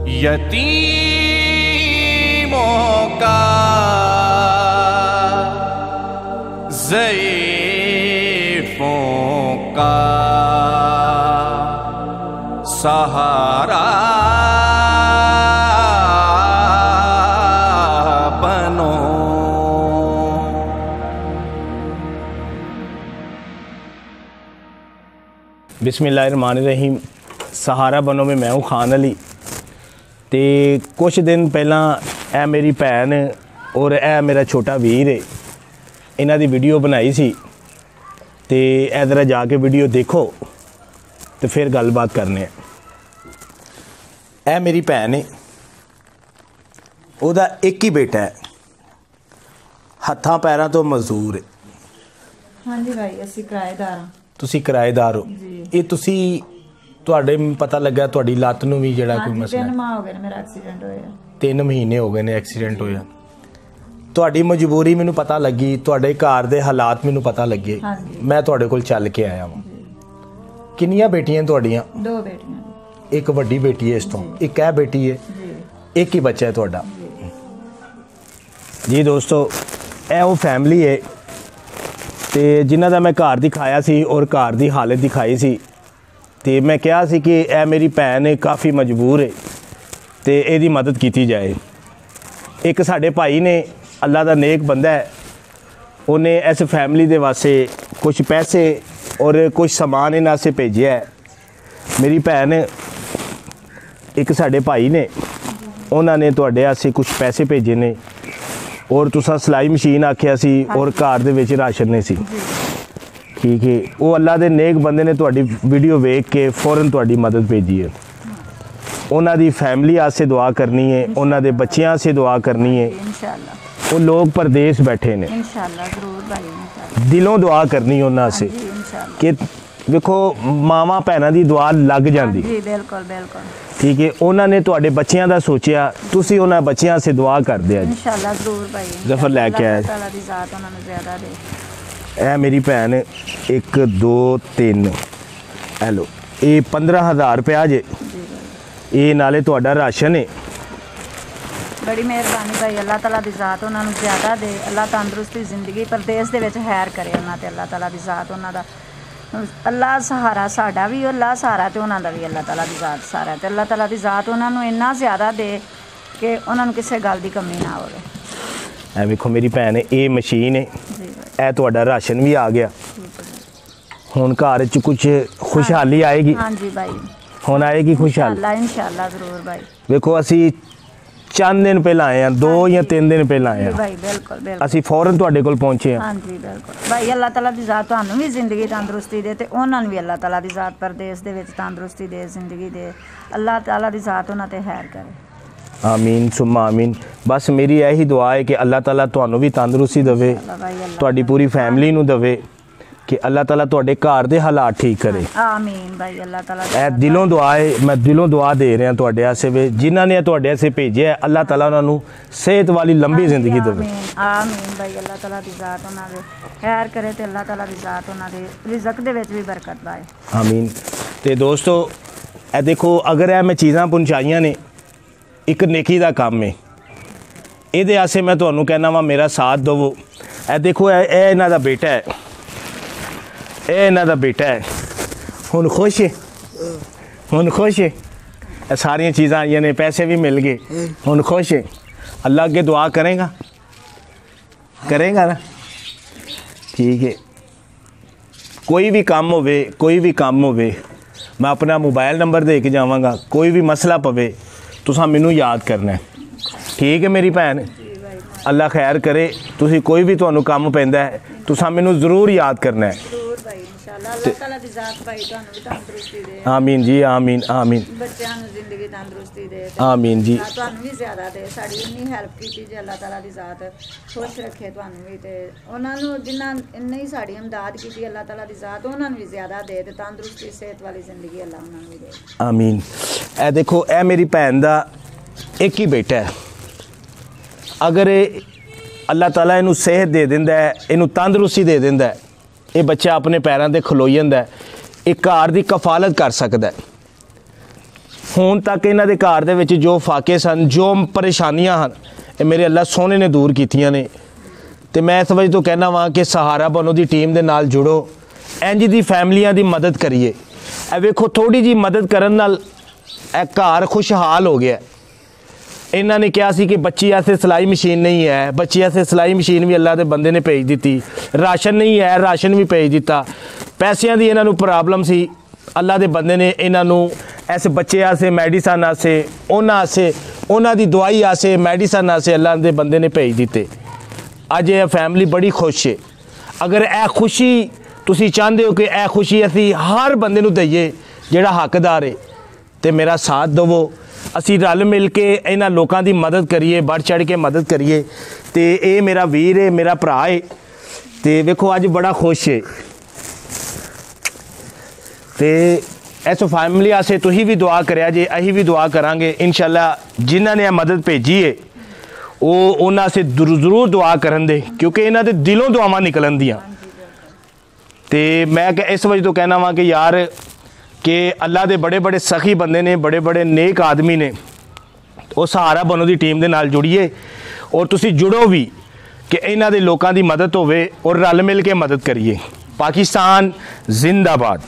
यतीमों का, ज़ईफ़ों का सहारा बनो। बिस्मिल्लाहिर्रहमानिर्रहीम। सहारा बनो में मैं हूँ खान अली। तो कुछ दिन पहला ए मेरी भैन और ए मेरा छोटा वीर है, इन्हां दी वीडियो बनाई सी। तो इधर जाके वीडियो देखो तो फिर गलबात करने। ए मेरी भैन है, ਉਹਦਾ एक ही बेटा है, हत्थां पैरां तो मजदूर है। हाँ जी भाई, असीं किराएदार हां। ਤੁਸੀਂ ਕਿਰਾਏਦਾਰ ਹੋ। ਇਹ ਤੁਸੀਂ ਤੁਹਾਡੇ ਪਤਾ ਲੱਗਾ ਤੁਹਾਡੀ ਲੱਤ ਨੂੰ ਵੀ ਜਿਹੜਾ ਕੋਈ ਮਸਲਾ 3 ਮਾਹ ਹੋ ਗਏ ਨੇ ਮੇਰਾ ਐਕਸੀਡੈਂਟ ਹੋਇਆ। 3 ਮਹੀਨੇ ਹੋ ਗਏ ਨੇ ਐਕਸੀਡੈਂਟ ਹੋਇਆ। ਤੁਹਾਡੀ ਮਜਬੂਰੀ ਮੈਨੂੰ ਪਤਾ ਲੱਗੀ, ਤੁਹਾਡੇ ਘਰ ਦੇ ਹਾਲਾਤ ਮੈਨੂੰ ਪਤਾ ਲੱਗੇ, ਮੈਂ ਤੁਹਾਡੇ ਕੋਲ ਚੱਲ ਕੇ ਆਇਆ ਹਾਂ। ਕਿੰਨੀਆਂ ਬੇਟੀਆਂ ਤੁਹਾਡੀਆਂ? 2 ਬੇਟੀਆਂ। ਇੱਕ ਵੱਡੀ ਬੇਟੀ ਹੈ ਇਸ ਤੋਂ, ਇੱਕ ਇਹ ਬੇਟੀ ਹੈ, ਇੱਕ ਹੀ ਬੱਚਾ ਹੈ ਤੁਹਾਡਾ ਜੀ। ਦੋਸਤੋ ਇਹ ਉਹ ਫੈਮਿਲੀ ਹੈ ਤੇ ਜਿਨ੍ਹਾਂ ਦਾ ਮੈਂ ਘਰ ਦਿਖਾਇਆ ਸੀ ਔਰ ਘਰ ਦੀ ਹਾਲਤ ਦਿਖਾਈ ਸੀ। ਤੇ ਮੈਂ ਕਿਹਾ ਸੀ ਕਿ ਇਹ ਮੇਰੀ ਭੈਣ ਹੈ, ਕਾਫੀ ਮਜਬੂਰ ਹੈ ਤੇ ਇਹਦੀ ਮਦਦ ਕੀਤੀ ਜਾਏ। ਇੱਕ ਸਾਡੇ ਭਾਈ ਨੇ, ਅੱਲਾ ਦਾ ਨੇਕ ਬੰਦਾ ਹੈ, ਉਹਨੇ ਇਸ ਫੈਮਿਲੀ ਦੇ ਵਾਸਤੇ ਕੁਝ ਪੈਸੇ ਔਰ ਕੁਝ ਸਮਾਨ ਇਹਨਾਂ ਵਾਸਤੇ ਭੇਜਿਆ ਹੈ। ਮੇਰੀ ਭੈਣ, ਇੱਕ ਸਾਡੇ ਭਾਈ ਨੇ, ਉਹਨਾਂ ਨੇ ਤੁਹਾਡੇ ਵਾਸਤੇ ਕੁਝ ਪੈਸੇ ਭੇਜੇ ਨੇ और तुसा सिलाई मशीन आखिया सी और घर दे विच राशन नहीं सी। ठीक है, वो अल्लाह दे नेक बंदे ने तुहाडी वीडियो वेख के फौरन तुहाडी मदद भेजी है। उन्हां दी फैमिली आसे दुआ करनी है, उन्हां दे बच्चियां से दुआ करनी है इंशाअल्लाह। वो लोग परदेस बैठे ने इंशाअल्लाह, जरूर भाई इंशाअल्लाह, दिलों दुआ करनी उन्हां से कि देखो मावां भैणां दी दुआ लग जांदी। जी बिल्कुल बिल्कुल। ठीक है, उन्होंने तुहाडे बच्चियां दा सोचिया, तुसी उन्हां बच्चियां से दुआ कर दिया जी इंशाअल्लाह, जरूर भाई। जफर लैके आया। ताला दी ज़ात उन्हां नूं ज़्यादा दे। ए मेरी भैन 1 2 3 हेलो, ये 15,000 रुपया जे, ये नाले तुहाडा राशन है। बड़ी मेहरबानी भाई, अल्लाह ताला दी ज़ात उन्हां नूं ज़्यादा दे। अल्लाह तंदुरुस्ती जिंदगी परदेस दे विच खैर करे उन्हां ते। अल्लाह ताला दी ज़ात उन्हां दा अल्लाह सहारा, साडा भी अल्लाह सहारा ते उन्हां दा भी अल्लाह ताला दी ज़ात सहारा ते। अल्लाह ताला दी ज़ात उन्हां नूं इन्ना ज़्यादा दे कि उन्हां नूं किसी गल दी कमी ना होवे। ए वेखो मेरी भैन, ये मशीन है, ए तुहाडा राशन भी आ गया। हुण घर च कुछ खुशहाली आएगी। हाँ जी भाई, हुण आएगी खुशहाली इंशाअल्लाह जरूर भाई। देखो असी चंद दिन पहला आए हैं, 2 या 3 दिन पहला आए हैं भाई। बिल्कुल बिल्कुल, असी फौरन तुहाडे कोल पहुंचे हैं। हाँ जी बिल्कुल भाई। अल्लाह ताला दी ज़ात तुहानूं भी जिंदगी तंदुरुस्ती दे ते उन्हां नूं भी अल्लाह ताला दी ज़ात परदेस दे विच तंदुरुस्ती दे, जिंदगी दे। अल्लाह ताला दी ज़ात उन्हां ते खैर करे। आमीन सुम्मा आमीन। बस मेरी यही दुआ है कि अल्लाह ताला तुहानूं भी तंदुरुस्ती देवे, तुहाडी पूरी फैमिली नूं देवे, कि अल्लाह ताला तुहाडे घर दे हालात ठीक करे। आमीन भाई। अल्लाह ताला ए दिलों दुआ है, मैं दिलों दुआ दे रहा तुहाडे आसे वे जिन्हां ने तुहाडे आसे भेजे है। अल्लाह ताला उन्हां नूं सेहत वाली लंबी जिंदगी देवे। आमीन भाई। अल्लाह ताला दी ज़ात उन्हां दे खैर करे ते अल्लाह ताला दी ज़ात उन्हां दे रिज़्क दे विच भी बरकत पाए। आमीन। ते दोस्तों ए देखो, अगर ए मैं चीज़ां पहुंचाइयां ने, एक नेकी दा काम है, इहदे आसे मैं तुहानूं कहना वा मेरा साथ देवो। ए देखो, ए इन्हां दा बेटा है, ਇਹ ਇਹਨਾਂ ਦਾ ਬੇਟਾ ਹੈ। ਹੁਣ खुश है, ਹੁਣ खुश है। ਇਹ ਸਾਰੀਆਂ ਚੀਜ਼ਾਂ ਆਈਆਂ ਨੇ, ਪੈਸੇ ਵੀ ਮਿਲ ਗਏ, ਹੁਣ खुश है। अल्लाह अगे दुआ करेगा, करेगा ना? ठीक है। कोई भी काम होवे, कोई भी काम होवे, मैं अपना मोबाइल नंबर दे के जावांगा। कोई भी मसला पवे तुसां मैनू याद करना है। ठीक है मेरी भैन, अल्लाह खैर करे। तुसी कोई भी तुहानू काम पैंदा है, तुसां मैनू ज़रूर याद करना है। अल्लाह ताला दी ज़ात भाई तुहानू भी तंदुरुस्ती दे। आमीन जी, आमीन आमीन। बच्चों नूं जिंदगी तंदुरुस्ती दे। आमीन जी। तुहानू भी ज़्यादा दे। साडी इन्नी हेल्प कीती जे अल्लाह ताला दी ज़ात खुश रखे तुहानू भी ते उन्हां नूं जिन्ना इन्नी साडी इमदाद कीती अल्लाह ताला दी ज़ात उन्हां नूं भी ज़्यादा दे ते तंदुरुस्ती सेहत वाली जिंदगी अल्लाह उन्हां नूं दे। आमीन। ए देखो, ए मेरी भैन दा एक ही बेटा है। अगर अल्लाह ताला इनू सेहत दे दिंदा है, इनू तंदुरुस्ती दे दिंदा है, ये बच्चा अपने पैरों पर खलोई जाता है, एक घर की कफालत कर सकता है। ਹੁਣ ਤੱਕ ਇਹਨਾਂ ਦੇ ਘਰ ਦੇ ਵਿੱਚ ਜੋ ਫਾਕੇ ਸਨ, ਜੋ ਪਰੇਸ਼ਾਨੀਆਂ ਹਨ, ਇਹ ਮੇਰੇ ਅੱਲਾ ਸੋਹਣੇ ਨੇ ਦੂਰ ਕੀਤੀਆਂ ਨੇ। ਤੇ ਮੈਂ ਇਸ ਵਜ੍ਹਾ ਤੋਂ ਕਹਿਣਾ ਵਾਂ ਕਿ ਸਹਾਰਾ ਬਨੋ ਦੀ ਟੀਮ ਦੇ ਨਾਲ ਜੁੜੋ, ਇੰਜ ਦੀ ਫੈਮਲੀਆਂ ਦੀ ਮਦਦ ਕਰੀਏ। ਇਹ ਵੇਖੋ ਥੋੜੀ ਜੀ ਮਦਦ ਕਰਨ ਨਾਲ ਇਹ ਘਰ ਖੁਸ਼ਹਾਲ ਹੋ ਗਿਆ। ਇਹਨਾਂ ਨੇ ਕਿਹਾ ਸੀ ਕਿ ਬੱਚੀ ਵਾਸਤੇ ਸਿਲਾਈ ਮਸ਼ੀਨ ਨਹੀਂ ਹੈ, ਬੱਚੀ ਵਾਸਤੇ ਸਿਲਾਈ ਮਸ਼ੀਨ ਵੀ ਅੱਲਾ ਦੇ ਬੰਦੇ ਨੇ ਭੇਜ ਦਿੱਤੀ। ਰਾਸ਼ਨ ਨਹੀਂ ਹੈ, ਰਾਸ਼ਨ ਵੀ ਭੇਜ ਦਿੱਤਾ। ਪੈਸਿਆਂ ਦੀ ਇਹਨਾਂ ਨੂੰ ਪ੍ਰੋਬਲਮ ਸੀ, ਅੱਲਾ ਦੇ ਬੰਦੇ ਨੇ ਇਹਨਾਂ ਨੂੰ ਇਸ ਬੱਚੇ ਵਾਸਤੇ ਮੈਡੀਸਨ ਵਾਸਤੇ, ਉਹਨਾਂ ਦੀ ਦਵਾਈ ਵਾਸਤੇ, ਮੈਡੀਸਨ ਵਾਸਤੇ ਅੱਲਾ ਦੇ ਬੰਦੇ ਨੇ ਭੇਜ ਦਿੱਤੇ। ਅੱਜ ਇਹ ਫੈਮਿਲੀ ਬੜੀ ਖੁਸ਼ ਹੈ। ਅਗਰ ਇਹ ਖੁਸ਼ੀ ਤੁਸੀਂ ਚਾਹੁੰਦੇ ਹੋ ਕਿ ਇਹ ਖੁਸ਼ੀ ਅਸੀਂ ਹਰ ਬੰਦੇ ਨੂੰ ਦਈਏ ਜਿਹੜਾ ਹੱਕਦਾਰ ਹੈ, ਤੇ ਮੇਰਾ ਸਾਥ ਦੇਵੋ। ਅਸੀਂ ਰਲ ਮਿਲ ਕੇ ਇਹਨਾਂ ਲੋਕਾਂ ਦੀ ਮਦਦ ਕਰੀਏ, ਵੱਧ ਚੜ੍ਹ ਕੇ ਮਦਦ ਕਰੀਏ। ਤੇ ਇਹ ਮੇਰਾ ਵੀਰ ਹੈ, ਮੇਰਾ ਭਰਾ ਹੈ, ਤੇ ਵੇਖੋ ਅੱਜ ਬੜਾ ਖੁਸ਼ ਹੈ। ਤੇ ਇਸ ਫੈਮਿਲੀ ਵਾਸਤੇ ਤੁਸੀਂ ਵੀ ਦੁਆ ਕਰਿਆ ਜੇ, ਅਸੀਂ ਵੀ ਦੁਆ ਕਰਾਂਗੇ ਇੰਸ਼ਾਅੱਲਾ। ਜਿਨ੍ਹਾਂ ਨੇ ਇਹ ਮਦਦ ਭੇਜੀ ਹੈ ਉਹ ਉਹਨਾਂ ਸੇ ਜ਼ਰੂਰ ਦੁਆ ਕਰਨ ਦੇ, ਕਿਉਂਕਿ ਇਹਨਾਂ ਦੇ ਦਿਲੋਂ ਦੁਆਵਾਂ ਨਿਕਲਣ ਦੀਆਂ। ਤੇ ਮੈਂ ਇਸ ਵਜ੍ਹਾ ਤੋਂ ਕਹਿਣਾ ਵਾਂ ਕਿ ਯਾਰ ਕਿ ਅੱਲਾ ਦੇ ਬੜੇ ਬੜੇ ਸਖੀ ਬੰਦੇ ਨੇ, ਬੜੇ ਬੜੇ ਨੇਕ ਆਦਮੀ ਨੇ, ਉਹ ਸਹਾਰਾ ਬਨੋ ਦੀ ਟੀਮ ਦੇ ਨਾਲ ਜੁੜੀਏ ਔਰ ਤੁਸੀਂ ਜੁੜੋ ਵੀ ਕਿ ਇਹਨਾਂ ਦੇ ਲੋਕਾਂ ਦੀ ਮਦਦ ਹੋਵੇ ਔਰ ਰਲ ਮਿਲ ਕੇ ਮਦਦ ਕਰੀਏ। ਪਾਕਿਸਤਾਨ ਜ਼ਿੰਦਾਬਾਦ।